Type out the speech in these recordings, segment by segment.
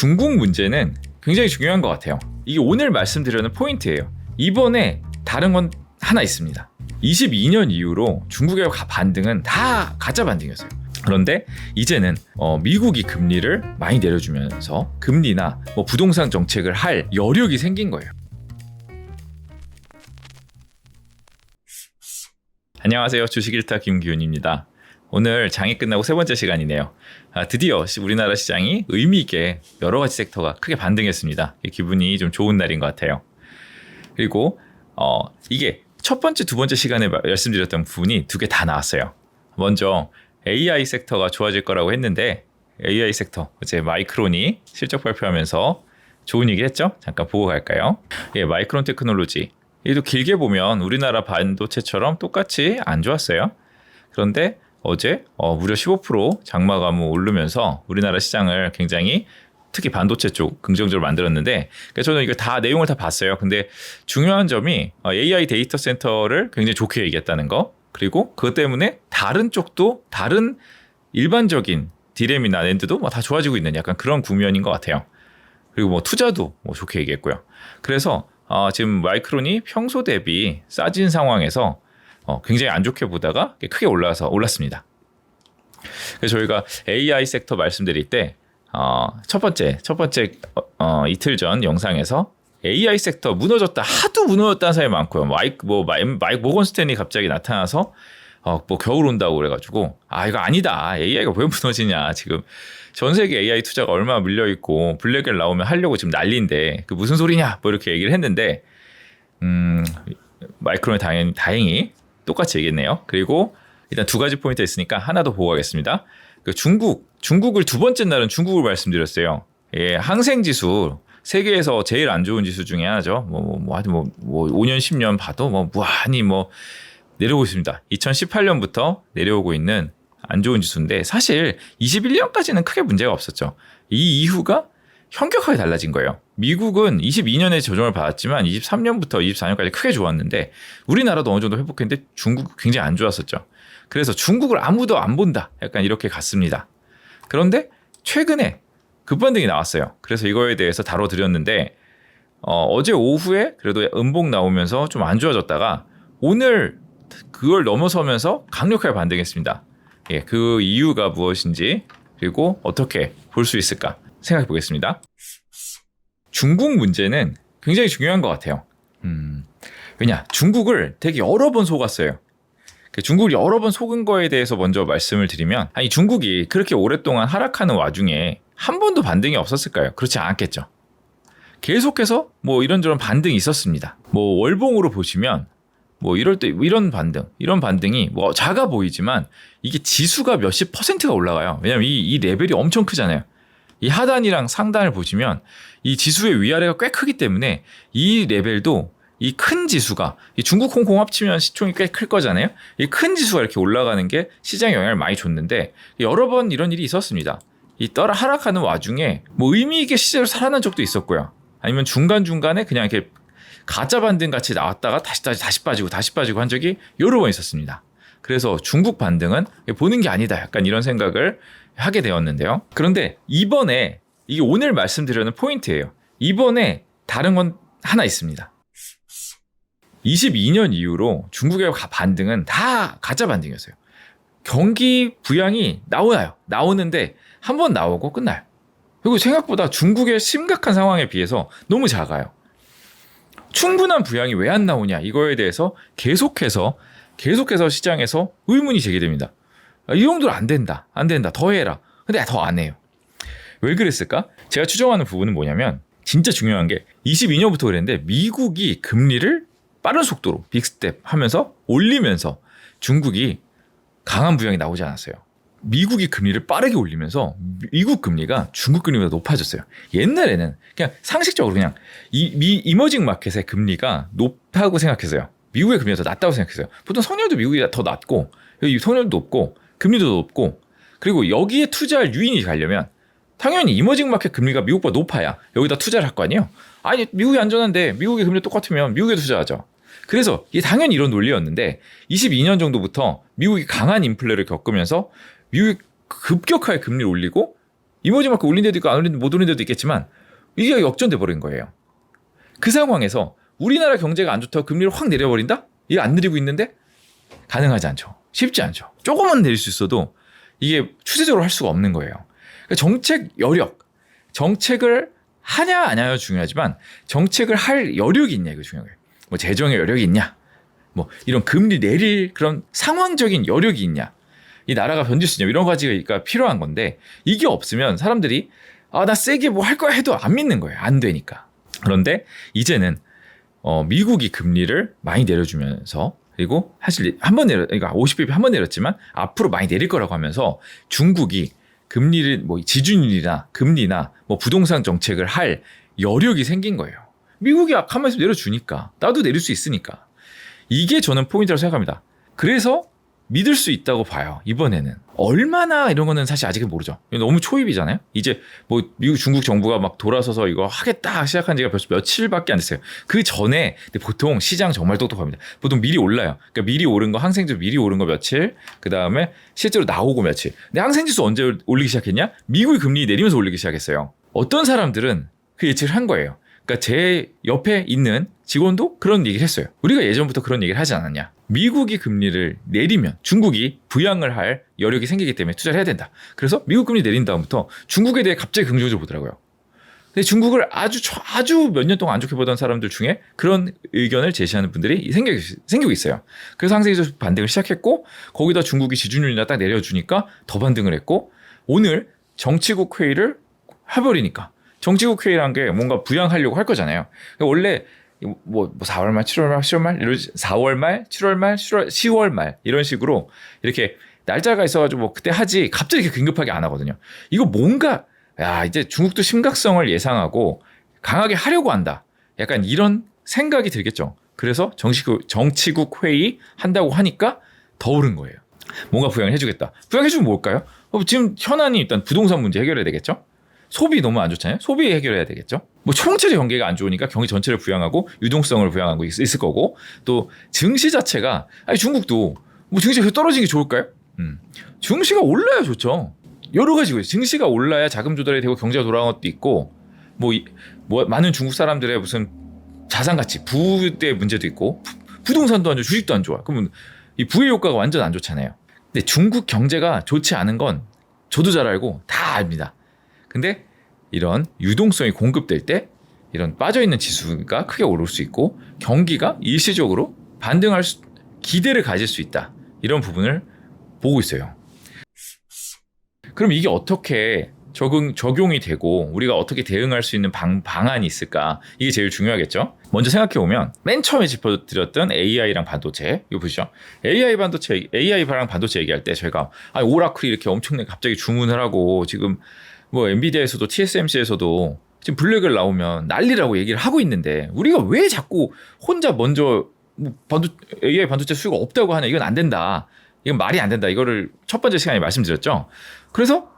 중국 문제는 굉장히 중요한 것 같아요. 이게 오늘 말씀드리는 포인트예요. 이번에 다른 건 하나 있습니다. 22년 이후로 중국의 반등은 다 가짜 반등이었어요. 그런데 이제는 미국이 금리를 많이 내려주면서 금리나 부동산 정책을 할 여력이 생긴 거예요. 안녕하세요. 주식일타 김기훈입니다. 오늘 장이 끝나고 세 번째 시간이네요. 드디어 우리나라 시장이 의미 있게 여러 가지 섹터가 크게 반등했습니다. 기분이 좀 좋은 날인 것 같아요. 그리고 이게 첫 번째, 두 번째 시간에 말씀드렸던 부분이 두 개 다 나왔어요. 먼저 AI 섹터가 좋아질 거라고 했는데 AI 섹터, 어제 마이크론이 실적 발표하면서 좋은 얘기 했죠? 잠깐 보고 갈까요? 마이크론 테크놀로지. 얘도 길게 보면 우리나라 반도체처럼 똑같이 안 좋았어요. 그런데 어제 무려 15% 장마감을 오르면서 우리나라 시장을 굉장히 특히 반도체 쪽 긍정적으로 만들었는데, 그러니까 저는 이거 다 내용을 다 봤어요. 근데 중요한 점이 AI 데이터 센터를 굉장히 좋게 얘기했다는 거, 그리고 그것 때문에 다른 쪽도 다른 일반적인 디램이나 낸드도 다 좋아지고 있는 약간 그런 국면인 것 같아요. 그리고 투자도 좋게 얘기했고요. 그래서 지금 마이크론이 평소 대비 싸진 상황에서 굉장히 안 좋게 보다가 크게 올랐습니다. 그래서 저희가 AI sek터 말씀드릴 때 첫 번째 이틀 전 영상에서 AI 섹터 무너졌다, 하도 무너졌다는 사람이 많고요. 마이크 모건스탠리 갑자기 나타나서 겨울 온다고 그래가지고 이거 아니다, AI가 왜 무너지냐, 지금 전 세계 AI 투자가 얼마나 물려 있고 블랙엘 나오면 하려고 지금 난리인데 그 무슨 소리냐 이렇게 얘기를 했는데 마이크론이 다행히 똑같이 얘기했네요. 그리고 일단 두 가지 포인트 있으니까 하나 더 보고 가겠습니다. 중국을 두 번째 날은 중국을 말씀드렸어요. 항생지수 세계에서 제일 안 좋은 지수 중에 하나죠. 5년 10년 봐도 무한히 내려오고 있습니다. 2018년부터 내려오고 있는 안 좋은 지수인데 사실 21년까지는 크게 문제가 없었죠. 이 이후가 현격하게 달라진 거예요. 미국은 22년에 조정을 받았지만 23년부터 24년까지 크게 좋았는데 우리나라도 어느 정도 회복했는데 중국 굉장히 안 좋았었죠. 그래서 중국을 아무도 안 본다, 약간 이렇게 갔습니다. 그런데 최근에 급반등이 나왔어요. 그래서 이거에 대해서 다뤄드렸는데 어제 오후에 그래도 음봉 나오면서 좀 안 좋아졌다가 오늘 그걸 넘어서면서 강력하게 반등했습니다. 그 이유가 무엇인지 그리고 어떻게 볼 수 있을까 생각해 보겠습니다. 중국 문제는 굉장히 중요한 것 같아요. 왜냐, 중국을 되게 여러 번 속았어요. 중국을 여러 번 속은 거에 대해서 먼저 말씀을 드리면, 중국이 그렇게 오랫동안 하락하는 와중에 한 번도 반등이 없었을까요? 그렇지 않았겠죠. 계속해서 이런저런 반등이 있었습니다. 월봉으로 보시면 이럴 때 이런 반등이 작아 보이지만 이게 지수가 몇십 %가 올라가요. 왜냐면 이 레벨이 엄청 크잖아요. 이 하단이랑 상단을 보시면 이 지수의 위아래가 꽤 크기 때문에 이 레벨도 이 큰 지수가, 이 중국 홍콩 합치면 시총이 꽤 클 거잖아요. 이 큰 지수가 이렇게 올라가는 게 시장에 영향을 많이 줬는데 여러 번 이런 일이 있었습니다. 이 하락하는 와중에 의미 있게 시세로 살아난 적도 있었고요. 아니면 중간중간에 그냥 이렇게 가짜 반등 같이 나왔다가 다시 빠지고 한 적이 여러 번 있었습니다. 그래서 중국 반등은 보는 게 아니다, 약간 이런 생각을 하게 되었는데요. 그런데 이번에 이게 오늘 말씀드리는 포인트예요. 이번에 다른 건 하나 있습니다. 22년 이후로 중국의 반등은 다 가짜 반등이었어요. 경기 부양이 나오는데 한 번 나오고 끝나요. 그리고 생각보다 중국의 심각한 상황에 비해서 너무 작아요. 충분한 부양이 왜 안 나오냐, 이거에 대해서 계속해서 시장에서 의문이 제기됩니다. 이 정도로 안 된다, 더 해라. 근데 더 안 해요. 왜 그랬을까? 제가 추정하는 부분은 뭐냐면, 진짜 중요한 게 22년부터 그랬는데 미국이 금리를 빠른 속도로 빅스텝 하면서 올리면서 중국이 강한 부양이 나오지 않았어요. 미국이 금리를 빠르게 올리면서 미국 금리가 중국 금리보다 높아졌어요. 옛날에는 그냥 상식적으로 그냥 이머징 마켓의 금리가 높다고 생각했어요. 미국의 금리가 더 낮다고 생각했어요. 보통 선율도 미국이 더 낮고, 여기 선율도 높고 금리도 높고, 그리고 여기에 투자할 유인이 가려면 당연히 이머징 마켓 금리가 미국보다 높아야 여기다 투자를 할 거 아니에요. 아니, 미국이 안전한데 미국의 금리 똑같으면 미국에 투자하죠. 그래서 이게 당연히 이런 논리였는데 22년 정도부터 미국이 강한 인플레를 겪으면서 미국이 급격하게 금리를 올리고 이모지 마크 올린 데도 있고 안 올린 못 올린 데도 있겠지만 이게 역전돼 버린 거예요. 그 상황에서 우리나라 경제가 안 좋다고 금리를 확 내려버린다? 이게 안 내리고 있는데 가능하지 않죠. 쉽지 않죠. 조금만 내릴 수 있어도 이게 추세적으로 할 수가 없는 거예요. 그러니까 정책 여력, 정책을 하냐 안 하냐 중요하지만 정책을 할 여력이 있냐 이거 중요해요. 뭐 재정의 여력이 있냐, 뭐 이런 금리 내릴 그런 상황적인 여력이 있냐, 이 나라가 견딜 수 있냐 이런 가지가 필요한 건데 이게 없으면 사람들이 나 세게 뭐 할 거야 해도 안 믿는 거예요. 안 되니까. 그런데 이제는 미국이 금리를 많이 내려주면서 그리고 사실 그러니까 50bp 한 번 내렸지만 앞으로 많이 내릴 거라고 하면서 중국이 금리를 뭐 지준율이나 금리나 뭐 부동산 정책을 할 여력이 생긴 거예요. 미국이 가만히 내려주니까 나도 내릴 수 있으니까. 이게 저는 포인트라고 생각합니다. 그래서 믿을 수 있다고 봐요. 이번에는 얼마나 이런 거는 사실 아직은 모르죠. 너무 초입이잖아요. 이제 뭐 미국 중국 정부가 막 돌아서서 이거 하겠다 시작한 지가 벌써 며칠밖에 안 됐어요. 그 전에 보통 시장 정말 똑똑합니다. 보통 미리 올라요. 그러니까 미리 오른 거 항생지수 미리 오른 거 며칠, 그 다음에 실제로 나오고 며칠. 근데 항생지수 언제 올리기 시작했냐? 미국이 금리 내리면서 올리기 시작했어요. 어떤 사람들은 그 예측을 한 거예요. 그러니까 제 옆에 있는 직원도 그런 얘기를 했어요. 우리가 예전부터 그런 얘기를 하지 않았냐. 미국이 금리를 내리면 중국이 부양을 할 여력이 생기기 때문에 투자를 해야 된다. 그래서 미국 금리 내린 다음부터 중국에 대해 갑자기 긍정적으로 보더라고요. 근데 중국을 아주 몇 년 동안 안 좋게 보던 사람들 중에 그런 의견을 제시하는 분들이 생기고 있어요. 그래서 항생지수 반등을 시작했고 거기다 중국이 지준율이나 딱 내려주니까 더 반등을 했고 오늘 정치국 회의를 해버리니까 정치국 회의란 게 뭔가 부양하려고 할 거잖아요. 그러니까 원래 뭐 4월 말, 7월 말, 10월 말, 4월 말, 7월 말, 10월 말 이런 식으로 이렇게 날짜가 있어가지고 뭐 그때 하지 갑자기 이렇게 긴급하게 안 하거든요. 이거 뭔가 이제 중국도 심각성을 예상하고 강하게 하려고 한다. 약간 이런 생각이 들겠죠. 그래서 정치국 회의 한다고 하니까 더 오른 거예요. 뭔가 부양을 해주겠다. 부양해주면 뭘까요? 지금 현안이 일단 부동산 문제 해결해야 되겠죠. 소비 너무 안 좋잖아요. 소비 해결해야 되겠죠. 뭐 총체적 경기가 안 좋으니까 경기 전체를 부양하고 유동성을 부양하고 있을 거고 또 증시 자체가 중국도 뭐 증시가 떨어지는 게 좋을까요? 증시가 올라야 좋죠. 여러 가지고 증시가 올라야 자금 조달이 되고 경제가 돌아가는 것도 있고 뭐 많은 중국 사람들의 무슨 자산 가치 부의 문제도 있고 부동산도 안 좋아 주식도 안 좋아. 그러면 이 부의 효과가 완전 안 좋잖아요. 근데 중국 경제가 좋지 않은 건 저도 잘 알고 다 압니다. 근데 이런 유동성이 공급될 때 이런 빠져있는 지수가 크게 오를 수 있고 경기가 일시적으로 반등할 기대를 가질 수 있다. 이런 부분을 보고 있어요. 그럼 이게 어떻게 적용이 되고 우리가 어떻게 대응할 수 있는 방안이 있을까? 이게 제일 중요하겠죠. 먼저 생각해보면 맨 처음에 짚어드렸던 AI랑 반도체 이거 보시죠. AI랑 반도체 얘기할 때 제가 오라클이 이렇게 엄청나게 갑자기 주문을 하고 지금 뭐 엔비디아에서도 TSMC에서도 지금 블랙을 나오면 난리라고 얘기를 하고 있는데 우리가 왜 자꾸 혼자 먼저 AI 반도체 수요가 없다고 하냐. 이건 안 된다. 이건 말이 안 된다. 이거를 첫 번째 시간에 말씀드렸죠. 그래서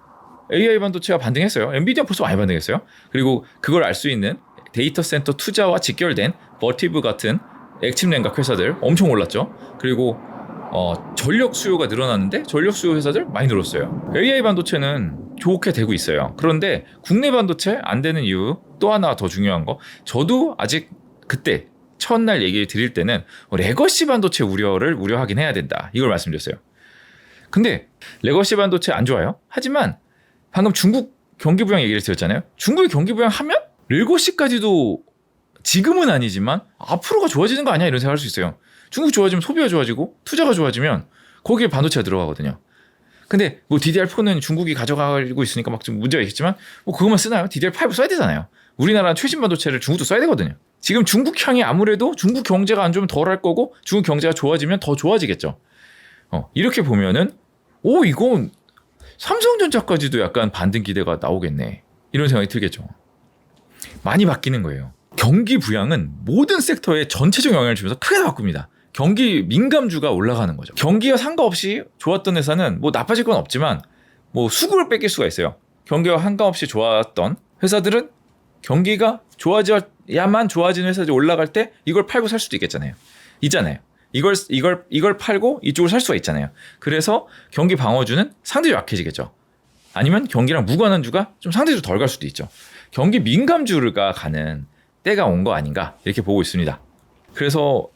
AI 반도체가 반등했어요. 엔비디아 벌써 많이 반등했어요. 그리고 그걸 알 수 있는 데이터 센터 투자와 직결된 버티브 같은 액침 냉각 회사들 엄청 올랐죠. 그리고 전력 수요가 늘어났는데 전력 수요 회사들 많이 늘었어요. AI 반도체는 좋게 되고 있어요. 그런데 국내 반도체 안 되는 이유 또 하나 더 중요한 거 저도 아직 그때 첫날 얘기 드릴 때는 레거시 반도체 우려하긴 해야 된다. 이걸 말씀드렸어요. 근데 레거시 반도체 안 좋아요. 하지만 방금 중국 경기 부양 얘기를 드렸잖아요. 중국이 경기 부양하면 레거시까지도 지금은 아니지만 앞으로가 좋아지는 거 아니야 이런 생각할 수 있어요. 중국 좋아지면 소비가 좋아지고 투자가 좋아지면 거기에 반도체가 들어가거든요. 근데 뭐 DDR4는 중국이 가져가고 있으니까 막 좀 문제가 있겠지만 뭐 그것만 쓰나요? DDR5 써야 되잖아요. 우리나라는 최신 반도체를 중국도 써야 되거든요. 지금 중국 향이 아무래도 중국 경제가 안 좋으면 덜 할 거고 중국 경제가 좋아지면 더 좋아지겠죠. 이렇게 보면은 이건 삼성전자까지도 약간 반등 기대가 나오겠네. 이런 생각이 들겠죠. 많이 바뀌는 거예요. 경기 부양은 모든 섹터에 전체적 영향을 주면서 크게 바꿉니다. 경기 민감주가 올라가는 거죠. 경기와 상관없이 좋았던 회사는 뭐 나빠질 건 없지만 뭐 수급을 뺏길 수가 있어요. 경기와 상관없이 좋았던 회사들은 경기가 좋아져야만 좋아지는 회사들이 올라갈 때 이걸 팔고 살 수도 있잖아요. 이걸 팔고 이쪽을 살 수가 있잖아요. 그래서 경기 방어주는 상당히 약해지겠죠. 아니면 경기랑 무관한 주가 좀 상대적으로 덜 갈 수도 있죠. 경기 민감주가 가는 때가 온 거 아닌가 이렇게 보고 있습니다. 그래서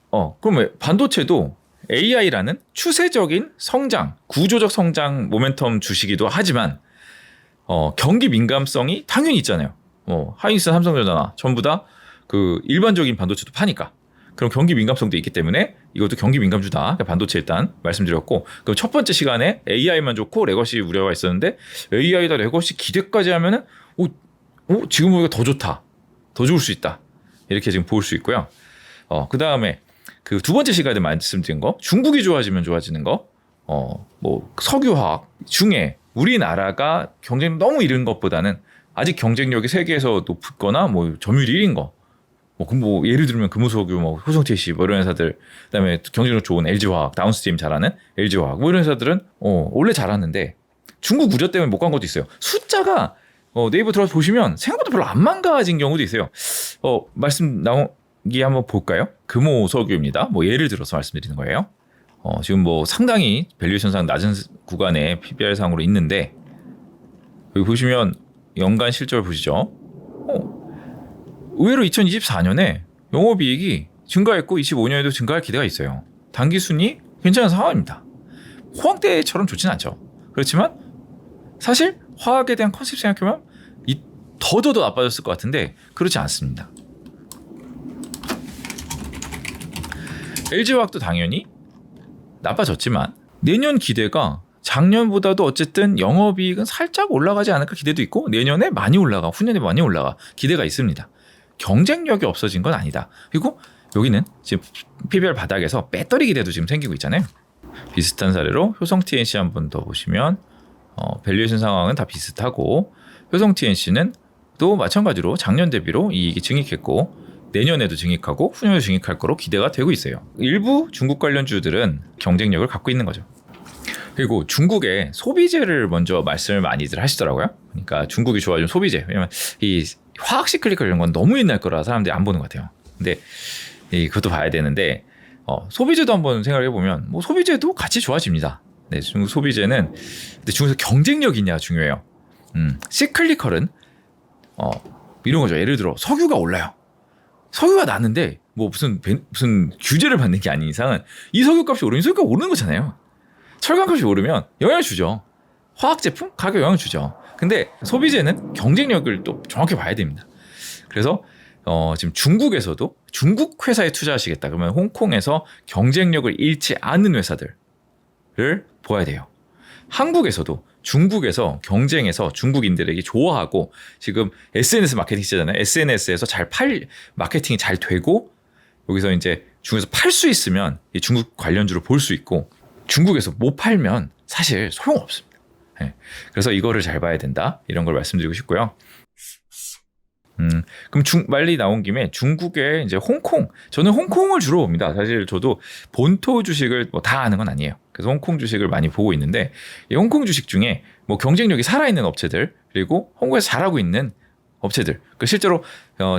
그럼 반도체도 AI라는 추세적인 성장, 구조적 성장 모멘텀 주시기도 하지만 경기 민감성이 당연히 있잖아요. 하이닉스, 삼성전자나 전부 다 그 일반적인 반도체도 파니까. 그럼 경기 민감성도 있기 때문에 이것도 경기 민감주다. 반도체 일단 말씀드렸고, 그럼 첫 번째 시간에 AI만 좋고 레거시 우려가 있었는데 AI다 레거시 기대까지 하면은 지금 보니까 더 좋다, 더 좋을 수 있다 이렇게 지금 볼 수 있고요. 그 다음에 그 두 번째 시간에 말씀드린 거, 중국이 좋아지면 좋아지는 거, 뭐 석유화학 중에 우리나라가 경쟁 너무 이른 것보다는 아직 경쟁력이 세계에서 높거나 뭐 점유율 1인 거. 뭐 예를 들면 금호석유, 뭐 효성TC 뭐 이런 회사들, 그다음에 경쟁력 좋은 LG화학, 다운스트림 잘하는 LG화학 뭐 이런 회사들은 원래 잘하는데 중국 우려 때문에 못 간 것도 있어요. 숫자가 네이버 들어가서 보시면 생각보다 별로 안 망가진 경우도 있어요. 말씀 나오기 한번 볼까요? 금호석유입니다. 뭐 예를 들어서 말씀드리는 거예요. 지금 뭐 상당히 밸류에이션상 낮은 구간에 PBR상으로 있는데 여기 보시면 연간 실적을 보시죠. 의외로 2024년에 영업이익이 증가했고 25년에도 증가할 기대가 있어요. 단기순이 괜찮은 상황입니다. 호황 때처럼 좋지는 않죠. 그렇지만 사실 화학에 대한 컨셉 생각해보면 더 나빠졌을 것 같은데 그렇지 않습니다. LG화학도 당연히 나빠졌지만 내년 기대가 작년보다도 어쨌든 영업이익은 살짝 올라가지 않을까 기대도 있고 내년에 많이 올라가, 후년에 많이 올라가 기대가 있습니다. 경쟁력이 없어진 건 아니다. 그리고 여기는 지금 PBR 바닥에서 배터리 기대도 지금 생기고 있잖아요. 비슷한 사례로 효성TNC 한번 더 보시면 밸류에이션 상황은 다 비슷하고 효성TNC는 또 마찬가지로 작년 대비로 이익이 증익했고 내년에도 증익하고 후년에도 증익할 거로 기대가 되고 있어요. 일부 중국 관련주들은 경쟁력을 갖고 있는 거죠. 그리고 중국의 소비재를 먼저 말씀을 많이들 하시더라고요. 그러니까 중국이 좋아지는 소비재. 왜냐면 이 화학 시클리컬 이런 건 너무 옛날 거라 사람들이 안 보는 것 같아요. 근데 그것도 봐야 되는데 소비재도 한번 생각해 보면 뭐 소비재도 같이 좋아집니다. 네, 중국 소비재는 근데 중국에서 경쟁력 있냐 중요해요. 시클리컬은 이런 거죠. 예를 들어 석유가 올라요. 석유가 나는데 뭐 무슨 규제를 받는 게 아닌 이상은 이 석유값이 오르면 석유가 오르는 거잖아요. 철강값이 오르면 영향을 주죠. 화학 제품 가격 영향을 주죠. 근데 소비재는 경쟁력을 또 정확히 봐야 됩니다. 그래서 지금 중국에서도 중국 회사에 투자하시겠다 그러면 홍콩에서 경쟁력을 잃지 않는 회사들을 보아야 돼요. 한국에서도 중국에서 경쟁해서 중국인들에게 좋아하고 지금 SNS 마케팅 시대잖아요. SNS에서 마케팅이 잘 되고 여기서 이제 중국에서 팔 수 있으면 이 중국 관련주를 볼 수 있고 중국에서 못 팔면 사실 소용없습니다. 네. 그래서 이거를 잘 봐야 된다. 이런 걸 말씀드리고 싶고요. 그럼 말리 나온 김에 중국의 이제 홍콩. 저는 홍콩을 주로 봅니다. 사실 저도 본토 주식을 뭐 다 아는 건 아니에요. 그래서 홍콩 주식을 많이 보고 있는데 이 홍콩 주식 중에 뭐 경쟁력이 살아있는 업체들 그리고 홍콩에서 잘하고 있는 업체들. 실제로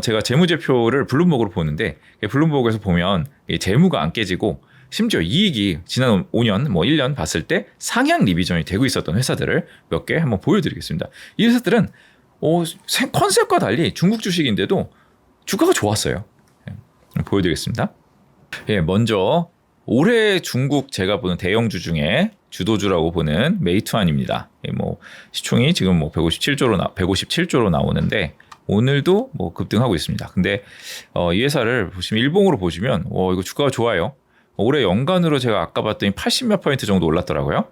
제가 재무제표를 블룸버그로 보는데 블룸버그에서 보면 재무가 안 깨지고 심지어 이익이 지난 5년, 뭐 1년 봤을 때 상향 리비전이 되고 있었던 회사들을 몇 개 한번 보여드리겠습니다. 이 회사들은 컨셉과 달리 중국 주식인데도 주가가 좋았어요. 보여드리겠습니다. 먼저 올해 중국 제가 보는 대형주 중에 주도주라고 보는 메이투안입니다. 뭐 시총이 지금 뭐 157조로 나오는데 오늘도 뭐 급등하고 있습니다. 근데 이 회사를 보시면 일봉으로 보시면 이거 주가가 좋아요. 올해 연간으로 제가 아까 봤더니 80몇 % 정도 올랐더라고요.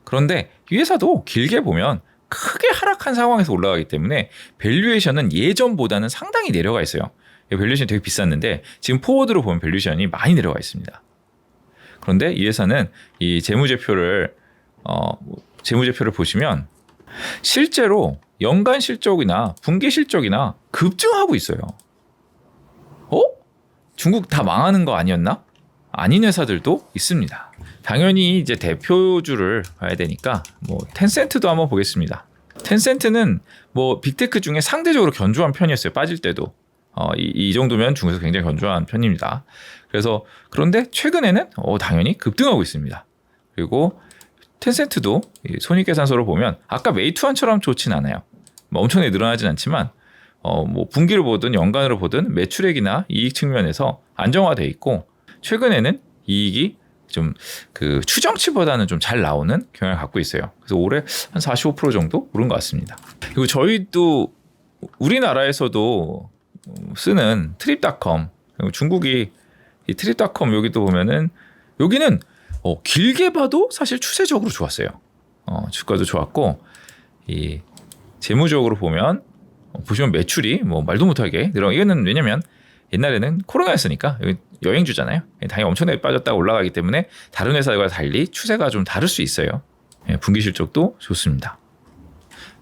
그런데 이 회사도 길게 보면 크게 하락한 상황에서 올라가기 때문에 밸류에이션은 예전보다는 상당히 내려가 있어요. 밸류에이션이 되게 비쌌는데 지금 포워드로 보면 밸류에이션이 많이 내려가 있습니다. 그런데 이 회사는 이 재무제표를 보시면 실제로 연간 실적이나 분기 실적이나 급증하고 있어요. 중국 다 망하는 거 아니었나? 아닌 회사들도 있습니다. 당연히 이제 대표주를 봐야 되니까 뭐 텐센트도 한번 보겠습니다. 텐센트는 뭐 빅테크 중에 상대적으로 견조한 편이었어요. 빠질 때도 이 정도면 중국에서 굉장히 견조한 편입니다. 그래서 그런데 최근에는 당연히 급등하고 있습니다. 그리고 텐센트도 손익계산서로 보면 아까 메이투안처럼 좋진 않아요. 뭐 엄청나게 늘어나진 않지만 뭐 분기를 보든 연간으로 보든 매출액이나 이익 측면에서 안정화돼 있고 최근에는 이익이 좀 그 추정치보다는 좀 잘 나오는 경향을 갖고 있어요. 그래서 올해 한 45% 정도 오른 것 같습니다. 그리고 저희도 우리나라에서도 쓰는 트립닷컴, 중국이 이 트립닷컴 여기도 보면은 여기는 길게 봐도 사실 추세적으로 좋았어요. 주가도 좋았고 이 재무적으로 보면 보시면 매출이 뭐 말도 못하게 이거는 왜냐면 옛날에는 코로나였으니까 여행주잖아요. 당연히 엄청나게 빠졌다가 올라가기 때문에 다른 회사들과 달리 추세가 좀 다를 수 있어요. 분기 실적도 좋습니다.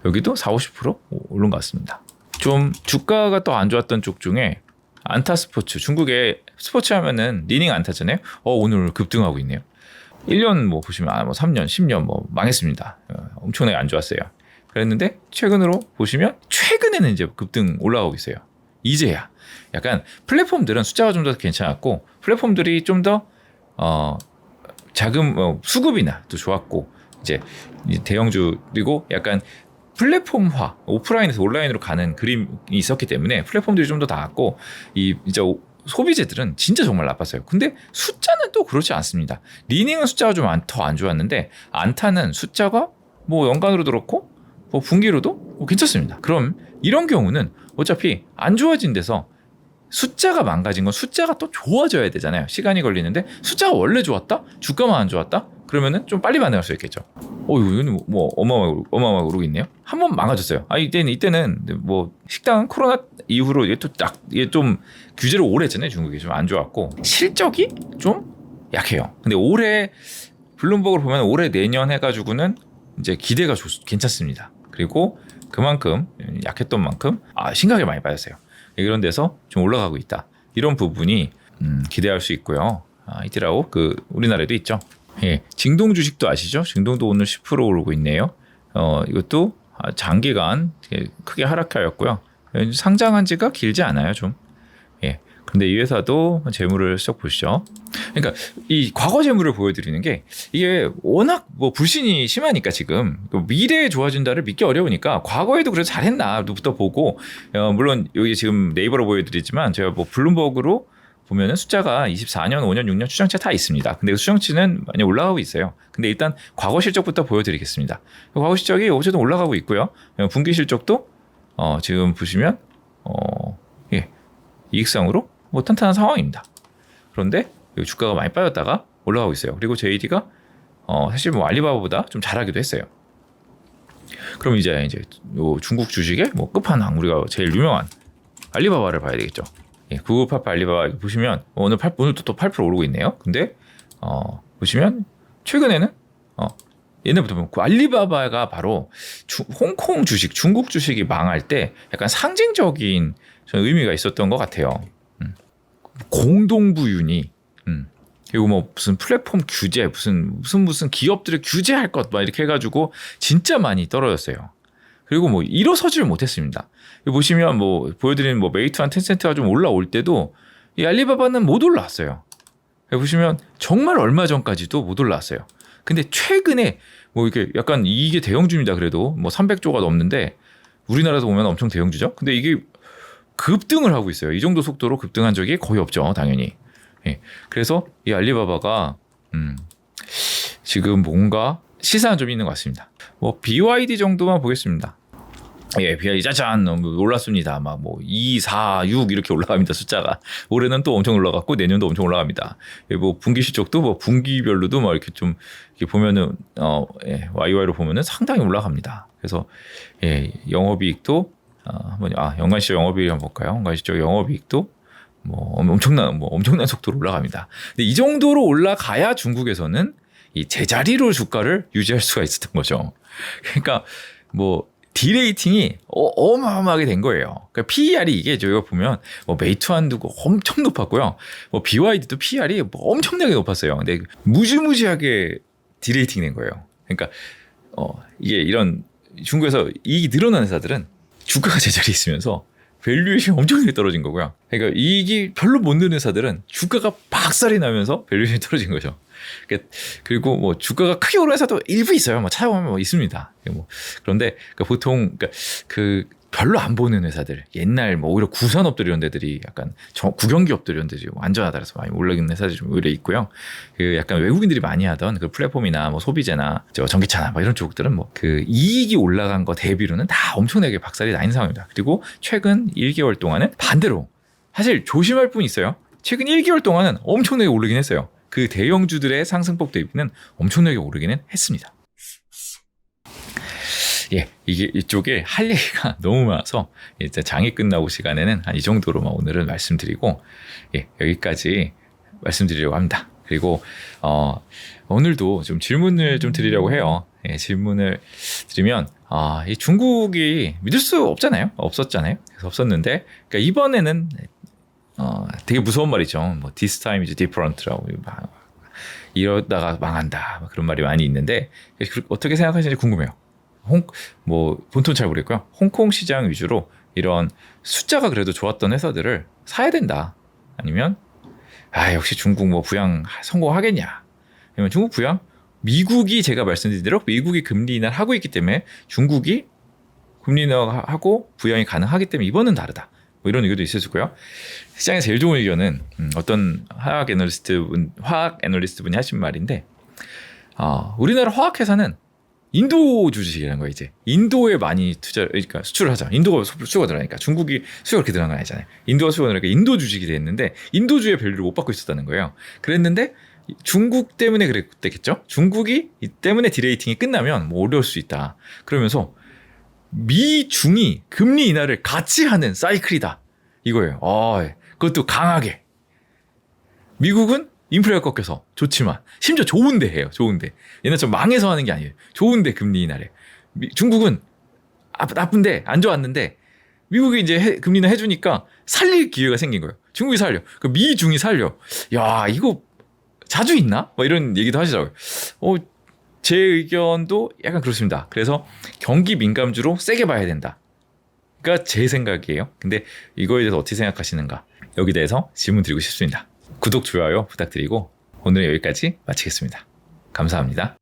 여기도 40-50% 오른 것 같습니다. 좀 주가가 또 안 좋았던 쪽 중에 안타 스포츠, 중국에 스포츠 하면은 리닝 안타잖아요. 오늘 급등하고 있네요. 1년 뭐 보시면 뭐 3년, 10년 뭐 망했습니다. 엄청나게 안 좋았어요. 그랬는데 최근으로 보시면 최근에는 이제 급등 올라가고 있어요. 이제야 약간 플랫폼들은 숫자가 좀 더 괜찮았고 플랫폼들이 좀 더 자금 수급이나 또 좋았고 이제 대형주 그리고 약간 플랫폼화 오프라인에서 온라인으로 가는 그림이 있었기 때문에 플랫폼들이 좀 더 나았고 이제 소비재들은 진짜 정말 나빴어요. 근데 숫자는 또 그렇지 않습니다. 리닝은 숫자가 좀 더 안 좋았는데 안타는 숫자가 뭐 연간으로 그렇고 뭐 분기로도 괜찮습니다. 그럼 이런 경우는 어차피 안 좋아진 데서 숫자가 망가진 건 숫자가 또 좋아져야 되잖아요. 시간이 걸리는데 숫자가 원래 좋았다? 주가만 안 좋았다? 그러면은 좀 빨리 반응할 수 있겠죠. 이거는 뭐 어마어마하게 오르고 있네요. 한 번 망가졌어요. 이때는 뭐 식당은 코로나 이후로 이게 좀 규제를 오래 했잖아요. 중국이 좀 안 좋았고 실적이 좀 약해요. 근데 올해 블룸버그를 보면 올해 내년 해가지고는 이제 기대가 괜찮습니다. 그리고 그만큼 약했던 만큼 심각하게 많이 빠졌어요. 이런 데서 좀 올라가고 있다. 이런 부분이 기대할 수 있고요. 이티라고 우리나라에도 있죠. 예, 징동 주식도 아시죠? 징동도 오늘 10% 오르고 있네요. 이것도 장기간 크게 하락하였고요. 상장한 지가 길지 않아요, 좀. 예. 근데 이 회사도 재물을 쭉 보시죠. 그러니까 이 과거 재물을 보여드리는 게 이게 워낙 뭐 불신이 심하니까 지금 미래에 좋아진다를 믿기 어려우니까 과거에도 그래서 잘했나부터 보고 물론 여기 지금 네이버로 보여드리지만 제가 뭐 블룸버그로 보면은 숫자가 24년, 5년, 6년 추정치 다 있습니다. 근데 그 추정치는 많이 올라가고 있어요. 근데 일단 과거 실적부터 보여드리겠습니다. 과거 실적이 어쨌든 올라가고 있고요. 분기 실적도 지금 보시면 예, 이익상으로 뭐 탄탄한 상황입니다. 그런데 주가가 많이 빠졌다가 올라가고 있어요. 그리고 JD가 사실 뭐 알리바바보다 좀 잘하기도 했어요. 그럼 이제 중국 주식의 뭐 끝판왕 우리가 제일 유명한 알리바바를 봐야 되겠죠. 예, 9988 알리바바 보시면 오늘도 또 8% 오르고 있네요. 근데 보시면 최근에는 옛날부터 보면 그 알리바바가 바로 홍콩 주식, 중국 주식이 망할 때 약간 상징적인 의미가 있었던 것 같아요. 공동부윤이 그리고 뭐 무슨 플랫폼 규제 무슨 기업들을 규제할 것 막 이렇게 해가지고 진짜 많이 떨어졌어요. 그리고 뭐 일어서지를 못했습니다. 여기 보시면 뭐 보여드리는 뭐 메이투안 텐센트가 좀 올라올 때도 이 알리바바는 못 올라왔어요. 여기 보시면 정말 얼마 전까지도 못 올라왔어요. 근데 최근에 뭐 이게 약간 이게 대형주입니다. 그래도 뭐 300조가 넘는데 우리나라에서 보면 엄청 대형주죠. 근데 이게 급등을 하고 있어요. 이 정도 속도로 급등한 적이 거의 없죠, 당연히. 예. 그래서 이 알리바바가 지금 뭔가 시사한 점이 있는 것 같습니다. 뭐 BYD 정도만 보겠습니다. 예, BYD 짜잔 올랐습니다. 막 뭐 2, 4, 6 이렇게 올라갑니다. 숫자가 올해는 또 엄청 올라갔고 내년도 엄청 올라갑니다. 예, 뭐 분기 실적도 뭐 분기별로도 막 이렇게 좀 이렇게 보면은 YY로 보면은 상당히 올라갑니다. 그래서 영업이익도 연간 실적 영업이익 한번 볼까요? 연간 실적 영업이익도 뭐 엄청난 속도로 올라갑니다. 근데 이 정도로 올라가야 중국에서는 이 제자리로 주가를 유지할 수가 있었던 거죠. 그러니까 뭐 디레이팅이 어마어마하게 된 거예요. 그러니까 PER이 이게 저희가 보면 뭐 메이투안도 엄청 높았고요. 뭐 BYD도 PER이 뭐 엄청나게 높았어요. 근데 무지무지하게 디레이팅 된 거예요. 그러니까 이게 이런 중국에서 이익이 늘어난 회사들은 주가가 제자리에 있으면서 밸류에이션이 엄청나게 떨어진 거고요. 그러니까 이익이 별로 못 느는 회사들은 주가가 박살이 나면서 밸류에이션이 떨어진 거죠. 그리고 뭐 주가가 크게 오른 회사도 일부 있어요. 뭐 찾아보면 뭐 있습니다. 뭐 그런데 보통 그 별로 안 보는 회사들, 옛날 뭐 오히려 구산업들 이런 데들이 약간 국영기업들 이런 데들이 안전하다 그래서 많이 올라가는 회사들이 좀 오히려 있고요. 그 약간 외국인들이 많이 하던 그 플랫폼이나 뭐 소비재나 전기차나 뭐 이런 쪽들은 뭐 그 이익이 올라간 거 대비로는 다 엄청나게 박살이 나 있는 상황입니다. 그리고 최근 1개월 동안은 반대로 사실 조심할 뿐 있어요. 최근 1개월 동안은 엄청나게 오르긴 했어요. 그 대형주들의 상승폭 대비는 엄청나게 오르기는 했습니다. 예, 이게 이쪽에 할 얘기가 너무 많아서 일단 장이 끝나고 시간에는 한 이 정도로만 오늘은 말씀드리고 예, 여기까지 말씀드리려고 합니다. 그리고 오늘도 좀 질문을 좀 드리려고 해요. 예, 질문을 드리면 이 중국이 믿을 수 없었잖아요. 그래서 없었는데 그러니까 이번에는 되게 무서운 말이죠. 뭐 this time is different라고 이러다가 망한다 그런 말이 많이 있는데 어떻게 생각하시는지 궁금해요. 뭐 본토는 잘 모르겠고요. 홍콩 시장 위주로 이런 숫자가 그래도 좋았던 회사들을 사야 된다. 아니면 역시 중국 뭐 부양 성공하겠냐. 아니면 중국 부양 미국이 제가 말씀드린 대로 미국이 금리 인하를 하고 있기 때문에 중국이 금리 인하하고 부양이 가능하기 때문에 이번은 다르다. 뭐 이런 의견도 있을 수 있고요. 시장에 제일 좋은 의견은 어떤 화학 애널리스트 분이 하신 말인데 우리나라 화학회사는 인도 주식이라는 거예요. 이제 인도에 많이 그러니까 수출을 하자. 인도가 수요가 들어가니까 중국이 수요가 그렇게 들어간 건 아니잖아요. 인도가 수요가 들어가니까 인도 주식이 됐는데 인도주의 밸류를 못 받고 있었다는 거예요. 그랬는데 중국 때문에 그랬겠죠. 중국이 이 때문에 디레이팅이 끝나면 뭐 어려울 수 있다. 그러면서 미중이 금리 인하를 같이 하는 사이클이다. 이거예요. 그것도 강하게. 미국은 인플레가 꺾여서 좋지만 심지어 좋은데 해요. 좋은데. 얘네처럼 망해서 하는 게 아니에요. 좋은데 금리 인하래. 중국은 나쁜데 안 좋았는데 미국이 이제 금리 인하 해주니까 살릴 기회가 생긴 거예요. 중국이 살려. 그 미중이 살려. 야 이거 자주 있나? 뭐 이런 얘기도 하시더라고요. 제 의견도 약간 그렇습니다. 그래서 경기 민감주로 세게 봐야 된다. 가 제 생각이에요. 근데 이거에 대해서 어떻게 생각하시는가? 여기 대해서 질문 드리고 싶습니다. 구독, 좋아요 부탁드리고 오늘 여기까지 마치겠습니다. 감사합니다.